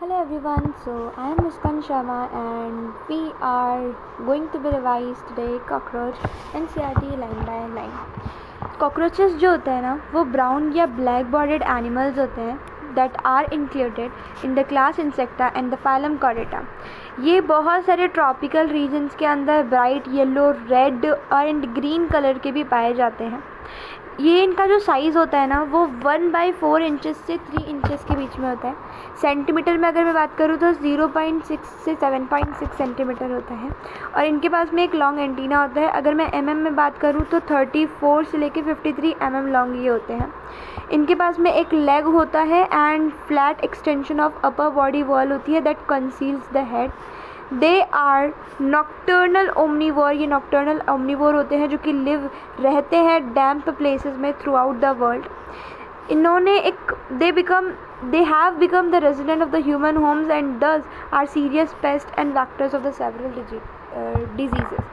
Hello everyone, so I am Muskan Sharma and we are going to be revised today cockroach NCERT line by line. Cockroaches जो होते हैं ना वो brown या black bodied animals होते हैं that are included in the class Insecta and the phylum Chordata. ये बहुत सारे ट्रॉपिकल रीजन्स के अंदर bright yellow, red and green colour के भी पाए जाते हैं. ये इनका जो साइज़ होता है ना वो 1/4 इंचेस से 3 इंचेस के बीच में होता है. सेंटीमीटर में अगर मैं बात करूँ तो 0.6 से 7.6 सेंटीमीटर होता है. और इनके पास में एक लॉन्ग एंटीना होता है. अगर मैं में बात करूँ तो 34 से लेके 53 लॉन्ग ये होते हैं. इनके पास में एक लेग होता है and flat extension of upper body wall होती है that conceals the head. They are nocturnal omnivore. ये नॉक्टर्नल ओमनीवोर होते हैं जो कि रहते हैं डैम्प प्लेसेस में थ्रू आउट द वर्ल्ड. इन्होंने they have become the resident of the human homes and thus are serious pests and vectors of the several diseases.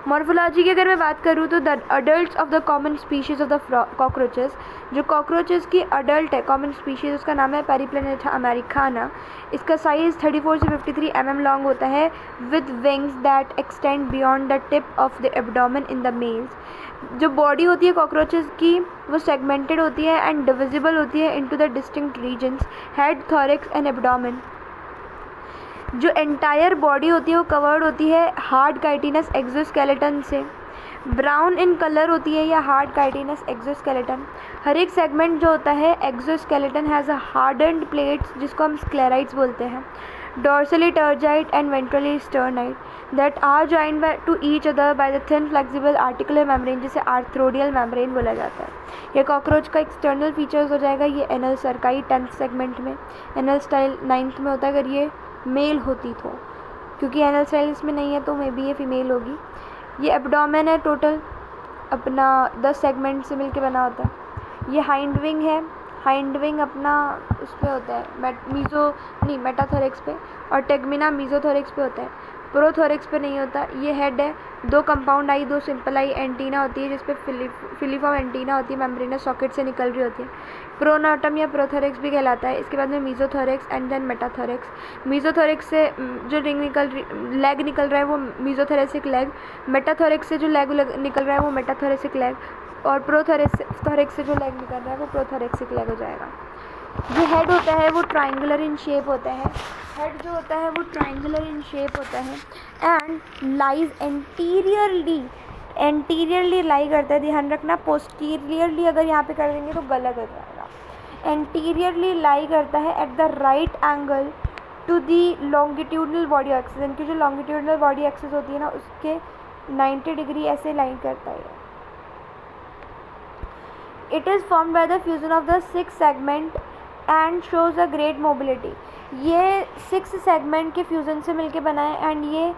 Morphology की अगर मैं बात करूँ तो the adult of the common species of the cockroaches, जो cockroaches की adult है common species उसका नाम है पेरिप्लेनेटा अमेरिकाना. इसका साइज़ 34 से 53 लॉन्ग होता है with wings that extend beyond the tip of the abdomen in the mails. जो बॉडी होती है कॉकरोचेस की वो सेगमेंटेड होती है एंड डिविजिबल होती है into the distinct regions head, thorax and abdomen. जो एंटायर बॉडी होती है वो कवर्ड होती है हार्ड काइटिनस एक्सोस्केलेटन से. ब्राउन इन कलर होती है या हार्ड काइटिनस एक्सोस्केलेटन. हर एक सेगमेंट जो होता है exoskeleton has a hardened plates जिसको हम स्क्लेराइड्स बोलते हैं. Dorsally tergite and ventrally sternite that are joined to each other by the thin flexible articular membrane जिसे आर्थ्रोडियल मेम्ब्रेन बोला जाता है. ये कॉकरोच का एक्सटर्नल फीचर्स हो जाएगा. ये एनल सर्काई 10th सेगमेंट में, एनल स्टाइल 9th में होता है अगर ये मेल होती तो, क्योंकि एनल स्टाइल इसमें नहीं है तो मे बी ये फीमेल होगी. ये एब्डोमेन है टोटल अपना 10 सेगमेंट से मिलके बना होता है. ये हाइंड विंग है. हाइंड विंग अपना उस पर होता है मेटाथोरेक्स पे, और टेगमिना मीजोथोरेक्स पे होता है, प्रोथोरेक्स पे नहीं होता. ये हेड है. 2 compound I, 2 simple I antenna होती है जिसपे फिलीफॉर्म एंटीना होती है मेम्ब्रेनस सॉकेट से निकल रही होती है. प्रोनोटम या प्रोथोरेक्स भी कहलाता है. इसके बाद में mesothorax and then metathorax. Mesothorax से जो लेग निकल रहा है वो मीजोथोरेसिक लेग. मेटाथोरेक्स से जो लेग निकल रहा है वो मेटाथोरेसिक लेग, और प्रोथोरेक्स से जो लेग निकल रहा है वो प्रोथोरेक्सिक लेग हो जाएगा. जो हेड होता है वो ट्राइंगुलर इन शेप होता है. हेड जो होता है वो ट्राइंगुलर इन शेप होता है एंड लाइज एंटीरियरली लाई करता है. ध्यान रखना, पोस्टीरियरली अगर यहाँ पे कर देंगे तो गलत हो जाएगा. एंटीरियरली लाई करता है at the right angle to the longitudinal body axis. इनकी जो लॉन्गिट्यूडनल बॉडी एक्सिस होती है ना उसके 90 डिग्री ऐसे लाइन करता है. It is formed by the fusion of the 6 segment and shows a great mobility. ये 6 सेगमेंट के फ्यूज़न से मिलके बना है एंड ये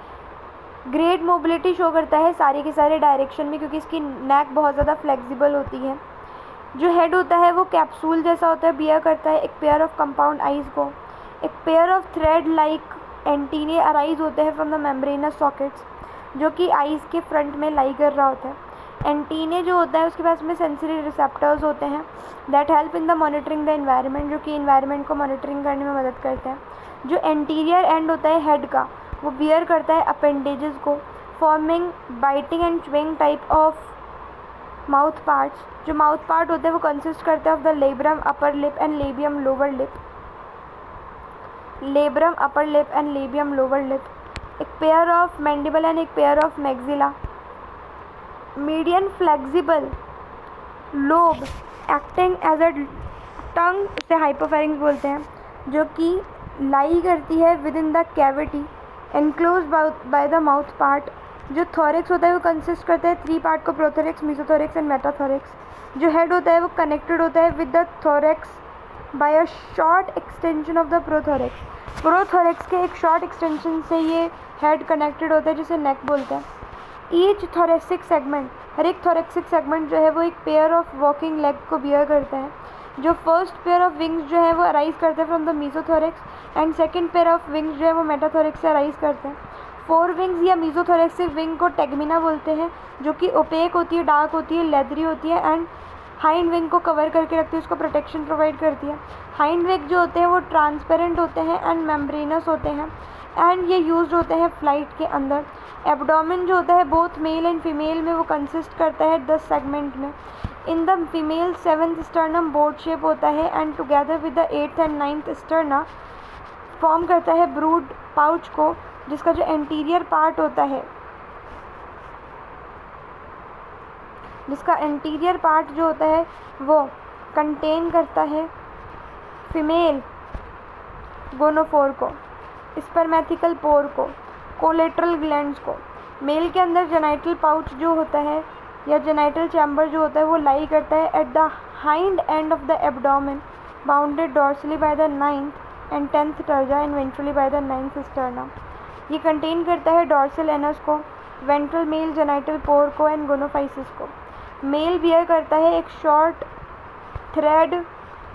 ग्रेट मोबिलिटी शो करता है सारे के सारे डायरेक्शन में, क्योंकि इसकी नेक बहुत ज़्यादा फ्लेक्सिबल होती है. जो हेड होता है वो कैप्सूल जैसा होता है, बियर करता है एक पेयर ऑफ कंपाउंड आइज़ को. एक pair of thread like antennae arise होते हैं फ्रॉम द मेम्ब्रेनस सॉकेट्स जो कि आइज़ के फ्रंट में लाई कर रहा होता है. एंटीने जो होता है उसके पास में सेंसरी रिसेप्टर्स होते हैं that help in the monitoring the environment, जो कि एनवायरनमेंट को मॉनिटरिंग करने में मदद करते हैं. जो एंटीरियर एंड होता है हेड का वो बियर करता है अपेंडेजेस को, forming biting and chewing type of mouth parts. जो माउथ पार्ट होते हैं वो कंसिस्ट करते हैं of the labrum upper lip and labium lower lip. Labrum upper lip and labium lower lip. एक पेयर ऑफ मैंडिबल एंड एक pair of maxilla. Median flexible lobe acting as a tongue, इसे hypopharynx बोलते हैं, जो कि lie करती है within the cavity enclose by the mouth part. जो थोरेक्स होता है वो कंसिस्ट करता है 3 पार्ट को, प्रोथोरेक्स, मीसोथोरेक्स एंड मेटाथोरेक्स. जो हेड होता है वो कनेक्टेड होता है with the thorax by a short extension of the prothorax. Prothorax के एक शॉर्ट एक्सटेंशन से ये हेड कनेक्टेड होता है जिसे नेक बोलते हैं. ईच थोरेसिक सेगमेंट, हर एक थोरेक्सिक सेगमेंट जो है वो एक पेयर ऑफ वॉकिंग लेग को बियर करता है. जो फर्स्ट पेयर ऑफ विंग्स जो है वो अराइज करते हैं from the mesothorax and second pair of wings जो है वो मेटाथोरेक्स से अराइज करते हैं. 4 विंग्स या मीसोथोरेक्सिक विंग को टेगमिना बोलते हैं, जो कि ओपेक होती है, डार्क होती है, लेदरी होती है एंड हाइंड विंग को कवर करके रखती है, उसको प्रोटेक्शन प्रोवाइड करती है। हाइंड विंग जो होते हैं वो ट्रांसपेरेंट होते हैं एंड मेम्ब्रेनस होते हैं एंड ये यूज्ड होते हैं फ्लाइट के अंदर। एब्डोमेन जो होता है बोथ मेल एंड फीमेल में वो कंसिस्ट करता है 10 सेगमेंट में। In the female 7th sternum board shape होता है and together with the 8th and 9th sterna form करता है ब्रूड पाउच को, जिसका जो एंटीरियर पार्ट होता है, जिसका एंटीरियर पार्ट जो होता है वो कंटेन करता है फीमेल गोनोफोर को, स्पर्मेथिकल पोर को, कोलेट्रल ग्लैंड्स को। मेल के अंदर जेनाइटल पाउच जो होता है या जेनाइटल चैम्बर जो होता है वो लाई करता है at the hind end of the abdomen, bounded dorsally by the 9th and 10th terza and ventrally by the 9th sterna. ये कंटेन करता है डॉर्सल एनस को, वेंट्रल मेल जेनाइटल पोर को एंड गोनोफाइसिस को। मेल बियर करता है एक शॉर्ट थ्रेड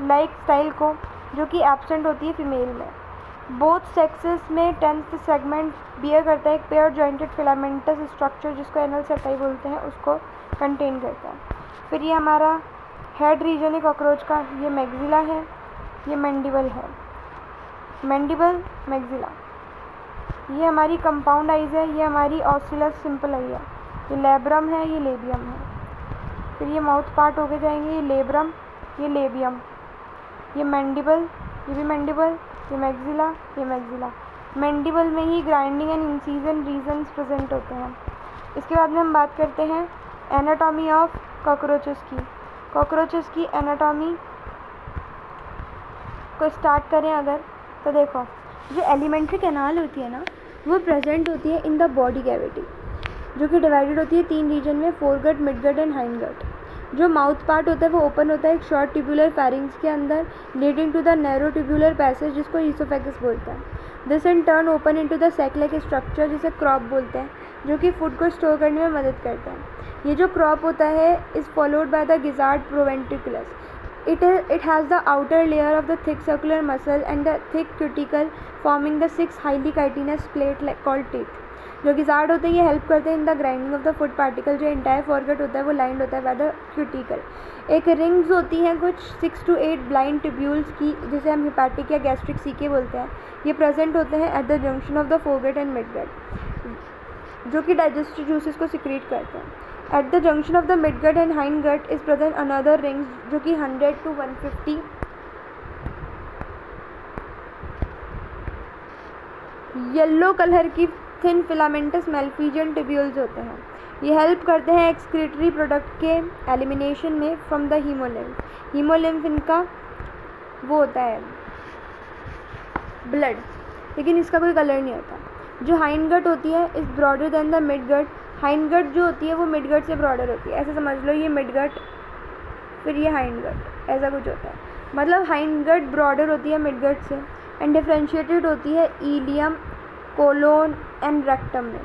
लाइक स्टाइल को, जो कि एब्सेंट होती है फीमेल में। बोथ सेक्सेस में 10th सेगमेंट बियर करता है एक पेयर जॉइंटेड फिलामेंटस स्ट्रक्चर, जिसको एनल सेटाई बोलते हैं, उसको कंटेन करता है। फिर ये हमारा हेड रीजन है कॉकरोच का, ये मैग्जिला है, ये मैंडिबल है, मैंडिबल मैग्जिला। ये हमारी कंपाउंड आइज है, ये हमारी ऑसिलस सिंपल आई है, ये लेब्रम है, ये लेबियम है। फिर ये माउथ पार्ट होके जाएंगे, ये लेब्रम, ये लेबियम, ये मैंडिबल, ये भी मैंडिबल, ये मैग्जिला, ये मैग्जिला। मैंडिबल में ही grinding and incision regions present होते हैं। इसके बाद में हम बात करते हैं एनाटॉमी ऑफ कॉकरोचेस की। कॉकरोचेस की एनाटॉमी को स्टार्ट करें अगर, तो देखो जो एलिमेंट्री कैनाल होती है ना, वो प्रेजेंट होती है इन द बॉडी कैविटी, जो कि डिवाइडेड होती है 3 रीजन में, फोरगट, मिडगट एंड हाइंडगट। जो माउथ पार्ट होता है वो ओपन होता है एक शॉर्ट ट्यूबुलर फेरिंग्स के अंदर, leading to the narrow tubular passage, जिसको ईसोफेगस बोलते हैं। This in turn open into the sac like structure, जिसे क्रॉप बोलते हैं, जो कि फूड को स्टोर करने में मदद करता है। ये जो क्रॉप होता है is followed by the gizzard proventriculus. It has the outer layer of the thick circular muscle and the thick cuticle forming the 6 highly chitinous plate called teeth। जो गिजार्ड होते हैं ये हेल्प करते हैं in the grinding of the food particle. जो entire forgot होता है वो लाइंड होता है बाय द क्यूटिकल। एक रिंग्स होती हैं कुछ 6 to 8 ब्लाइंड ट्यूब्यूल्स की, जिसे हम हिपैटिक या गैस्ट्रिक सीके बोलते हैं। ये प्रेजेंट होते हैं at the junction of the foregut and midgut, जो कि डाइजेस्टिव जूसेस को सिक्रीट करते हैं। At the junction of the midgut and hindgut is present another rings, जो कि 100 to 150 येलो कलर की थिन फिलामेंटस मेल्फिजियन ट्यूब्यूल्स होते हैं। ये हेल्प करते हैं एक्सक्रीटरी प्रोडक्ट के एलिमिनेशन में फ्रॉम द हीमोलिम्फ। हीमोलिम्फ इनका वो होता है ब्लड, लेकिन इसका कोई कलर नहीं होता। जो हाइंडगट होती है is broader then the midgut. Hindgut जो होती है वो मिडगट से ब्रॉडर होती है, ऐसे समझ लो ये मिडगट फिर ये हाइंडगट, ऐसा कुछ होता है। मतलब हाइंडगट ब्रॉडर होती है मिडगट से एंड डिफ्रेंशिएटेड होती है ईलियम, कोलोन एंड रेक्टम में।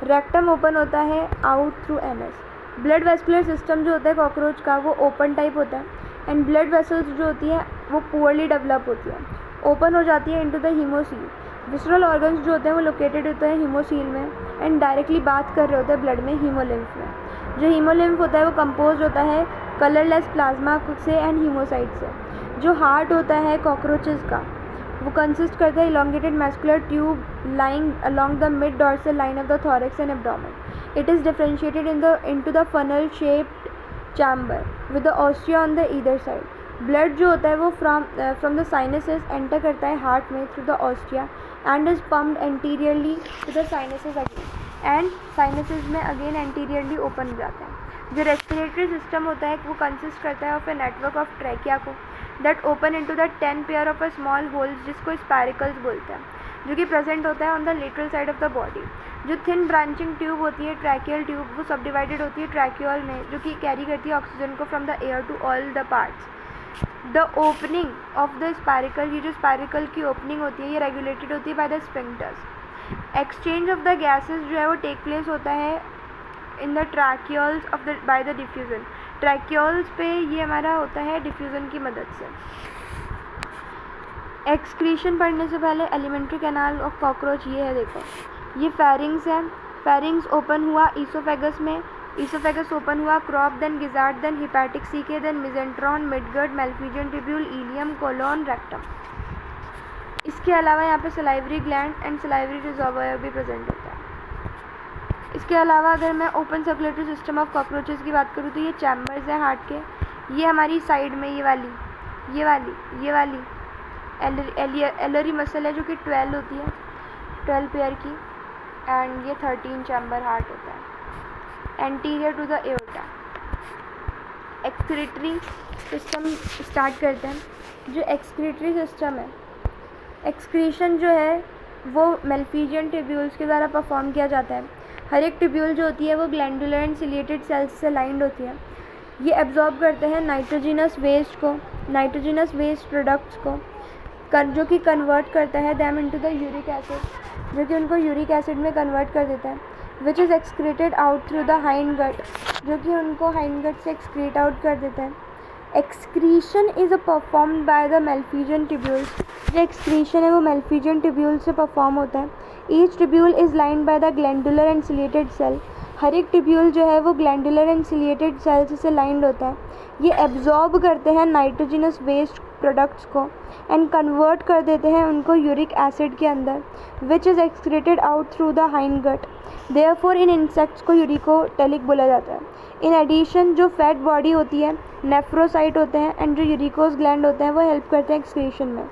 रेक्टम ओपन होता है out through anus. Blood vascular system जो होता है कॉकरोच का वो ओपन टाइप होता है एंड ब्लड वेसल्स जो होती है वो पुअरली डेवलप होती है, ओपन हो जाती है into the haemocoel. Visceral organs जो होते हैं वो लोकेटेड होते हैं हीमोसील में एंड डायरेक्टली बात कर रहे होते हैं ब्लड में हीमोलिम्फ में। जो हीमोलिम्फ होता है वो कंपोज होता है कलरलेस प्लाज्मा से एंड हीमोसाइट से। जो हार्ट होता है कॉकरोचेस का वो कंसिस्ट करता है elongated muscular tube lying along the mid dorsal line of the thorax and abdomen. It is differentiated into the funnel shaped chamber with the ostia on the either side. Blood जो होता है वो from the sinuses enter करता है heart में through the ostia and is pumped anteriorly to the sinuses again and sinuses में again anteriorly open हो जाता है। जो रेस्पिरेटरी सिस्टम होता है वो कंसिस्ट करता है of a network of trachea को that open into the 10 pair of a small holes, जिसको स्पैरिकल्स बोलते हैं, जो कि प्रेजेंट होता है on the lateral side of the body. जो थिन ब्रांचिंग ट्यूब होती है ट्रैकियल ट्यूब, वो सब डिवाइडेड होती है ट्रैक्यूल में, जो कि कैरी करती है ऑक्सीजन को from the air to all the parts. The opening of the spiracle, ये जो स्पैरिकल की ओपनिंग होती है ये रेगुलेटेड होती है by the sphincters. Exchange of the gases जो है वो टेक प्लेस होता है in the tracheoles of the by the diffusion. Tracheoles पे ये हमारा होता है डिफ्यूजन की मदद से। एक्सक्रीशन पढ़ने से पहले एलिमेंट्री कैनाल ऑफ कॉकरोच ये है, देखो ये फेरिंग्स है। फेरिंग्स ओपन हुआ ईसोफेगस में ईसोफेगस ओपन हुआ, crop, then gizzard, then hepatic caeca, then mesenteron, midgut, Malpighian tubule, ileum, colon, rectum. इसके अलावा यहाँ पे salivary gland and salivary reservoir भी प्रेजेंट होता है। इसके अलावा अगर मैं open circulatory system of cockroaches की बात करूँ तो ये चैम्बर्स हैं हार्ट के। ये हमारी साइड में ये वाली एलरी मसल है जो कि 12 होती है, 12 पेयर की, एंड ये 13 चैम्बर हार्ट होता है anterior to the aorta. Excretory system start करते हैं। जो एक्सक्रीटरी सिस्टम है, एक्सक्रीशन जो है वो मेल्फिजियन ट्यूब्यूल्स के द्वारा परफॉर्म किया जाता है। हर एक ट्यूब्यूल जो होती है वो ग्लैंडुलर एंड सिलिएटेड सेल्स से लाइंड होती है। ये एब्जॉर्ब करते हैं नाइट्रोजिनस वेस्ट को, नाइट्रोजिनस वेस्ट प्रोडक्ट्स को, जो कि कन्वर्ट करता है them into the uric acid, जो कि उनको यूरिक एसिड में कन्वर्ट कर देता है, which is excreted out through the hind gut, जो कि उनको हाइंड गट से एक्सक्रीट आउट कर देता है। Excretion is performed by the Malpighian tubules. जो एक्सक्रीशन है वो मेल्फिजियन ट्यूब्यूल से परफॉर्म होता है। Each tubule is lined by the glandular and ciliated cell. हर एक ट्यूब्यूल जो है वो ग्लैंडुलर एंड सिलिएटेड सेल्स से लाइंड होता है। ये एब्जॉर्ब करते हैं नाइट्रोजिनस वेस्ट प्रोडक्ट्स को एंड कन्वर्ट कर देते हैं उनको यूरिक एसिड के अंदर, which is excreted out through the hind gut. Therefore in insects को यूरिकोटेलिक बोला जाता है। इन एडिशन जो फैट बॉडी होती है, नेफ्रोसाइट होते हैं एंड जो यूरिकोस ग्लैंड होते हैं वो हेल्प करते हैं एक्सक्रीशन में।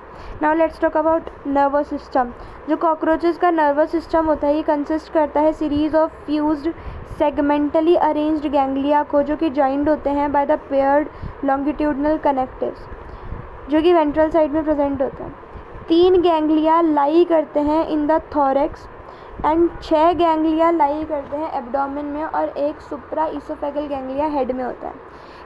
Now let's talk about nervous system. जो कॉकरोचेस का नर्वस सिस्टम होता है ये कंसिस्ट करता है series of fused segmentally arranged ganglia को, जो कि जॉइंड होते हैं by the paired longitudinal connectives, जो कि वेंट्रल साइड में प्रेजेंट होते हैं। 3 गैंग्लिया लाई करते हैं in the thorax and 6 ganglia lie करते हैं एब्डोमेन में, और एक सुप्रा ईसोफेगल गैंग्लिया हेड में होता है।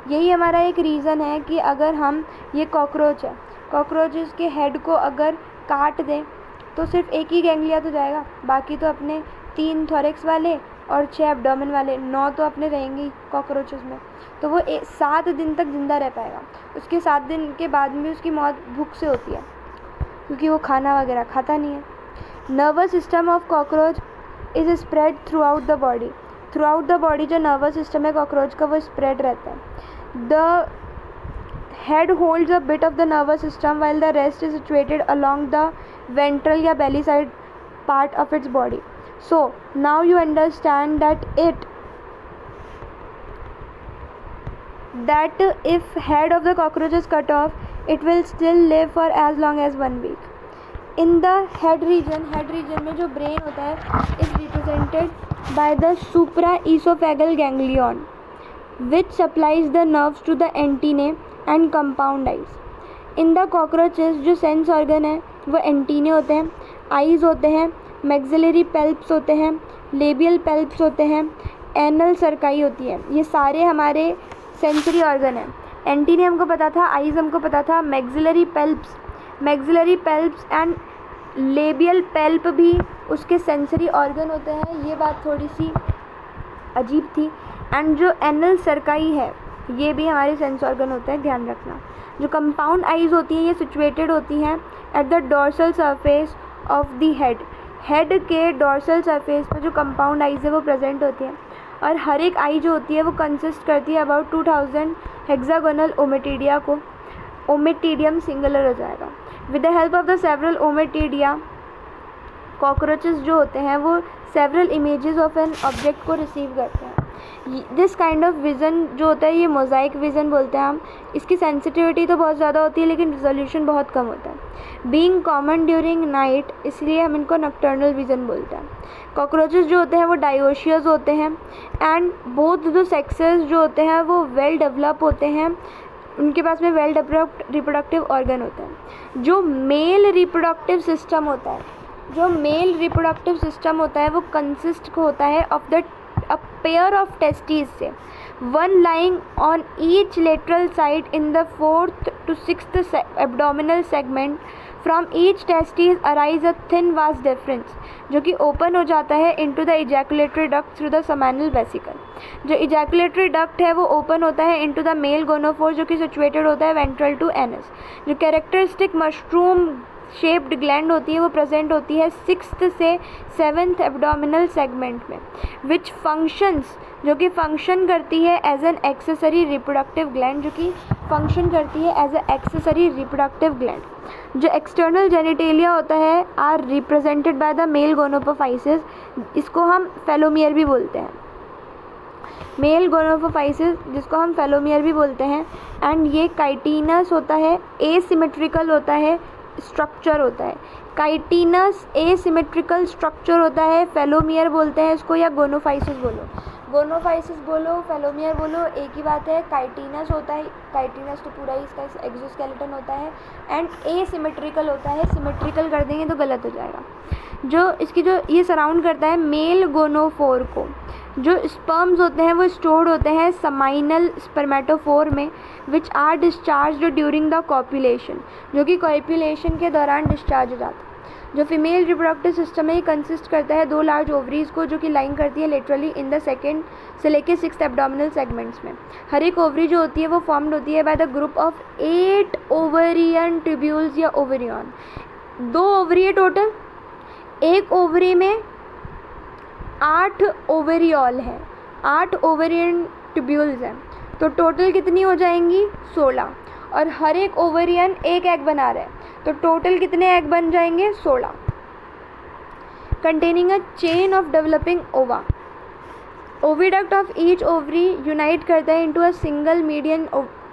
यही हमारा एक रीज़न है कि अगर हम ये कॉकरोच है, कॉकरोचेस के हेड को अगर काट दें तो सिर्फ एक ही गैंग्लिया तो जाएगा, बाकी तो अपने 3 थोरेक्स वाले और 6 एब्डोमेन वाले 9 तो अपने रहेंगे ही कॉकरोचेस में। तो वो 7 दिन तक ज़िंदा रह पाएगा। उसके 7 दिन के बाद में उसकी मौत भूख से होती है, क्योंकि वो खाना वगैरह खाता नहीं है। Nervous system of cockroach is spread throughout the body. Throughout the body जो नर्वस सिस्टम है कॉकरोच का वो स्प्रेड रहता है। The head holds a bit of the nervous system while the rest is situated along the ventral या belly side part of its body. So now you understand that if head of the cockroach is cut off, it will still live for as long as 1 week. In the head region में जो brain होता है is represented by the supraesophageal ganglion, which supplies the nerves to the antennae and compound eyes. In the cockroaches जो sense organ है वो antennae होते हैं, eyes होते हैं, मैक्सिलरी पेल्प्स होते हैं, लेबियल पेल्प्स होते हैं, एनल सर्काई होती है। ये सारे हमारे सेंसरी ऑर्गन हैं। एंटीने हमको पता था, आइज़ हमको पता था, मैक्सिलरी पेल्प्स एंड लेबियल पेल्प भी उसके सेंसरी ऑर्गन होते हैं। ये बात थोड़ी सी अजीब थी। एंड जो एनल सर्काई है ये भी हमारे सेंस ऑर्गन होते हैं, ध्यान रखना। जो कंपाउंड आइज़ होती हैं ये सिचुएटेड होती हैं at the dorsal surface of the head के डोर्सल सरफेस पर जो कंपाउंड आइज़ है वो प्रेजेंट होती है। और हर एक आई जो होती है वो कंसिस्ट करती है अबाउट 2000 हेक्सागोनल ओमेटिडिया को। ओमेटिडियम सिंगुलर हो जाएगा। With the help of the several ommatidia cockroaches जो होते हैं वो several images of an object को रिसीव करते हैं। दिस काइंड ऑफ विज़न जो होता है ये मोज़ाइक विज़न बोलते हैं हम। इसकी सेंसिटिविटी तो बहुत ज़्यादा होती है लेकिन रिजोल्यूशन बहुत कम होता है। बीइंग कॉमन ड्यूरिंग नाइट इसलिए हम इनको नॉकटर्नल विज़न बोलते हैं। कॉकरोचेस जो होते हैं वो डायोशियस होते हैं एंड बोथ द सेक्सेस जो होते हैं वो वेल डेवलप होते हैं। उनके पास में वेल डेवलप्ड रिप्रोडक्टिव ऑर्गन होते हैं। जो मेल रिप्रोडक्टिव सिस्टम होता है वो कंसिस्ट होता है of the a pair of testes से, one lying on each lateral side in the 4th to 6th abdominal segment. From each testis arise a thin vas deferens जो कि open हो जाता है into the ejaculatory duct through the seminal vesicle. जो ejaculatory duct है वो open होता है into the male gonophore जो कि situated होता है ventral to anus. जो characteristic mushroom शेप्ड ग्लैंड होती है वो प्रेजेंट होती है 6th से 7th एब्डोमिनल सेगमेंट में, विच फंक्शंस, जो कि फंक्शन करती है as an accessory reproductive gland, जो कि फंक्शन करती है as a accessory reproductive gland. जो एक्सटर्नल जेनिटेलिया होता है are represented by the male gonapophysis, इसको हम फेलोमियर भी बोलते हैं, मेल गोनोपोफाइसिस जिसको हम फेलोमियर भी बोलते हैं। एंड ये काइटिनस होता है, एसिमेट्रिकल होता है, स्ट्रक्चर होता है। काइटिनस एसिमेट्रिकल स्ट्रक्चर होता है, फेलोमियर बोलते हैं इसको, या गोनोफाइसिस बोलो, गोनोफाइसिस बोलो, फेलोमियर बोलो, एक ही बात है। काइटिनस होता है, काइटिनस तो पूरा ही इसका एक्सोस्केलेटन होता है, एंड एसिमेट्रिकल होता है, सिमेट्रिकल कर देंगे तो गलत हो जाएगा। जो इसकी जो ये सराउंड करता है मेल गोनोफोर को, जो स्पर्म्स होते हैं वो स्टोर्ड होते हैं समाइनल स्पर्मेटोफोर में, which are discharge during the copulation, जो कि कॉपुलेशन के दौरान डिस्चार्ज हो जाता है। जो फीमेल रिप्रोडक्टिव सिस्टम है ये कंसिस्ट करता है 2 लार्ज ओवरीज को, जो कि लाइन करती है लेटरली इन द 2nd से लेके 6th एब्डोमिनल सेगमेंट्स में। हर एक ओवरी जो होती है वो फॉर्म्ड होती है by the group of 8 ovarian tubules या ओवरियन। 2 ओवरी है टोटल, एक ओवरी में 8 ओवेरियल है, 8 ओवेरियन ट्यूब्यूल्स हैं, तो टोटल कितनी हो जाएंगी 16, और हर एक ओवेरियन एक एग बना रहा है, तो टोटल कितने एग बन जाएंगे 16। Containing a chain of developing ova, oviduct of each ovary unite करता है into a single median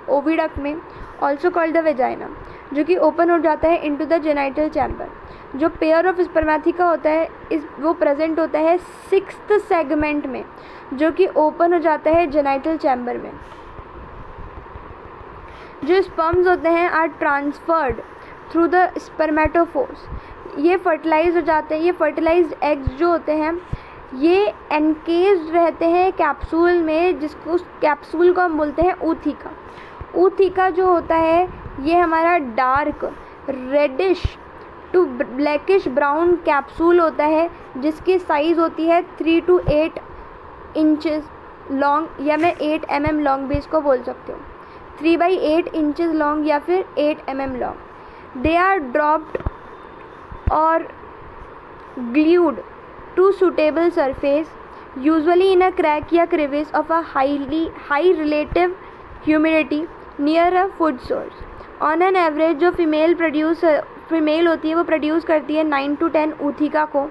oviduct में, ऑल्सो कॉल्ड द वेजाइना, जो कि ओपन हो जाता है इनटू द जेनाइटल चैम्बर। जो पेयर ऑफ स्पर्मेथिका होता है वो प्रेजेंट होता है 6th सेगमेंट में, जो कि ओपन हो जाता है जेनाइटल चैम्बर में। जो स्पर्म्स होते हैं are transferred through the spermatophores, ये फर्टिलाइज हो जाते हैं। ये फर्टिलाइज्ड एग्स जो होते हैं ये एनकेज्ड रहते हैं कैप्सूल में, जिसको कैप्सूल को हम बोलते हैं ऊथिका। ऊथिका जो होता है ये हमारा dark reddish to blackish brown capsule होता है, जिसकी साइज़ होती है 3 to 8 इंचेस लॉन्ग, या मैं 8 mm लॉन्ग भी इसको बोल सकती हूँ, 3 by 8 इंचेस लॉन्ग या फिर 8 mm long. They are dropped और glued to suitable surface, usually in a crack या crevice of a high relative humidity near a food source. On an average जो फीमेल होती है वो प्रोड्यूस करती है 9 to 10 ऊथिका को,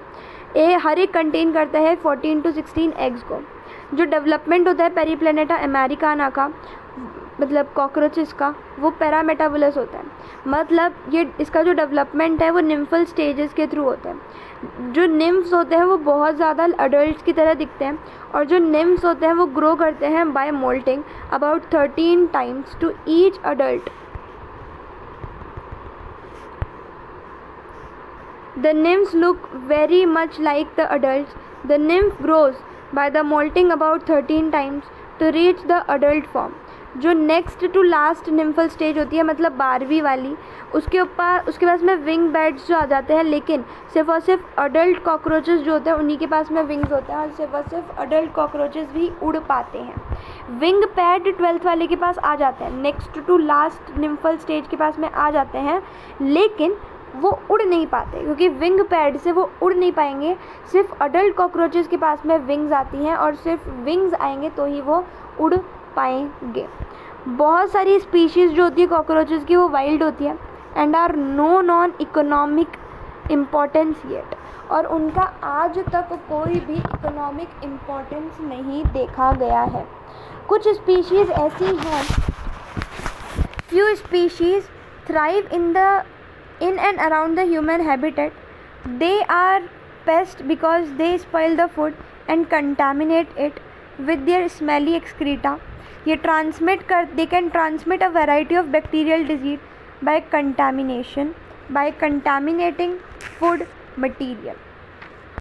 हर एक कंटेन करता है 14 to 16 एग्स को। जो डेवलपमेंट होता है पेरीप्लेनेटा अमेरिकाना का, मतलब कॉकरोचेस का, वो पैरामेटाबुलस होता है, मतलब ये इसका जो डेवलपमेंट है वो निम्फल स्टेजेस के थ्रू होता है। जो निम्फ्स होते हैं वो बहुत ज़्यादा अडल्ट्स की तरह दिखते हैं, और जो निम्फ्स होते हैं वो ग्रो करते हैं by moulting about 13 times to each adult. The nymphs look very much like the adults. The nymph grows by the molting about 13 times to reach the adult form. जो next to last nymphal stage होती है, मतलब 12वीं वाली, उसके पास में wing beds जो आ जाते हैं, लेकिन सिर्फ और सिर्फ अडल्ट कॉकरोचेस जो होते हैं उन्हीं के पास में विंग्स होते हैं, और सिर्फ और सिर्फ अडल्ट कॉकरोचेस भी उड़ पाते हैं। विंग पैड 12th वाले के पास आ जाते हैं, next to last nymphal stage के पास में आ जाते हैं, लेकिन वो उड़ नहीं पाते, क्योंकि विंग पैड से वो उड़ नहीं पाएंगे। सिर्फ अडल्ट कॉकरोचेस के पास में विंग्स आती हैं, और सिर्फ विंग्स आएंगे तो ही वो उड़ पाएंगे। बहुत सारी स्पीशीज़ जो होती है कॉकरोचेस की वो वाइल्ड होती है, and are known on economic importance yet, और उनका आज तक कोई भी इकोनॉमिक इम्पोर्टेंस नहीं देखा गया है। कुछ स्पीशीज़ ऐसी हैं, few species thrive in and around the human habitat. They are pests because they spoil the food and contaminate it with their smelly excreta. They can transmit a variety of bacterial disease by contamination, by contaminating food material.